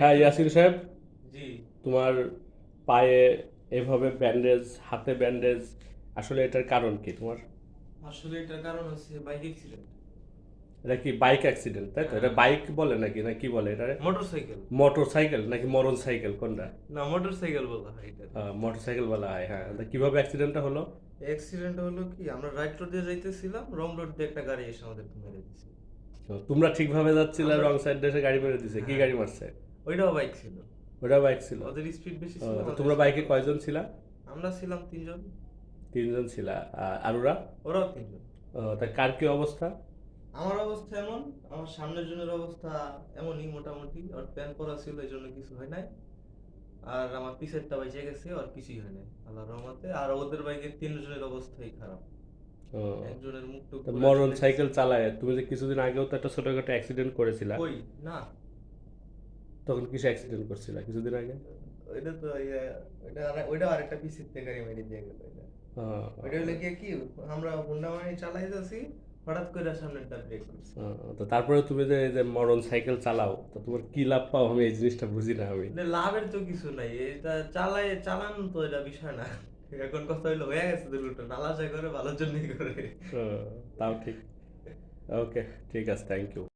হ্যাঁ ইয়াসিন সাহেব, জি। তোমার পায়ে এভাবে ব্যান্ডেজ, হাতে ব্যান্ডেজ, আসলে এটার কারণ কি তোমার? আসলে এটার কারণ হচ্ছে বাইক অ্যাক্সিডেন্ট। এটা কি বাইক অ্যাক্সিডেন্ট, তাই তো? এটা হ্যাঁ। বাইক বলে নাকি, না কি বলে এটা? মোটরসাইকেল। মোটর সাইকেল নাকি মরণ সাইকেল, কোনটা? না, মোটরসাইকেল বলা হয় এটাকে। মোটর সাইকেল বলা হয়, হ্যাঁ। তা কিভাবে অ্যাক্সিডেন্টটা হলো? অ্যাক্সিডেন্ট হলো কি, আমরা রাইট রোড দিয়ে যাইতেছিলাম, রং রোড দিয়ে একটা গাড়ি এসে আমাদেরকে মেরে দিছে। তো তোমরা ঠিকভাবে যাচ্ছিলে, আমরা রং সাইড দিয়ে এসে গাড়ি মেরে দিছে, কি হ্যাঁ, গাড়ি মারছে? ওইটাও বাইক ছিল। ওটা বাইক ছিল। ওদের স্পিড বেশি ছিল, তো আমাদের তোমরা স্পিড বাইকে কম ছিল। কয়জন ছিলা? আমরা ছিলাম তিনজন। তিনজন ছিলা। আর ওরা? ওরাও তিনজন। তা কার কি অবস্থা? আমার অবস্থা এমন, আমার সামনের জনের অবস্থা এমনই মোটামুটি, ওর প্যান্ট পরা ছিল এই জন্য কিছু হয় নাই। আর আমার পিছেরটা বেঁচে গেছে, আর কিছুই হয় নাই আল্লাহর রহমতে। আর ওদের বাইকের তিনজনের অবস্থাই খারাপ। ও, একজনের মুখ টুক তা পুরা মরণ চলে গেছে। সাইকেল চালায় তুমি যে কিছুদিন আগেও তো একটা ছোটখাটো অ্যাক্সিডেন্ট করেছিলা, কই না, তখন কিসে অ্যাক্সিডেন্ট করছিলা কিছুদিন আগে? ওইটা তো ওইটা আরেকটা পিছের থেকে গাড়ি মেরে দিয়ে গেল। ওইটা হলো গিয়ে কি, আমরা হুন্ডা মানি চালাইতেছি, হঠাৎ করে সামনেরটা ব্রেক করছে। তো তারপরে তুমি যে এই যে মরণ সাইকেল চালাও, তো তোমার কি লাভ পাও আমি এই জিনিসটা বুঝি না আমি। মানে লাভের তো কিছু নাই, এটা চালান তো এটা বিষয় না। এখন কথা হইলো হয়ে গেছে দুর্ঘটনা, আল্লাহ যা করে ভালোর জন্যই করে। তাও ঠিক। ওকে, ঠিক আছে, থ্যাংক ইউ।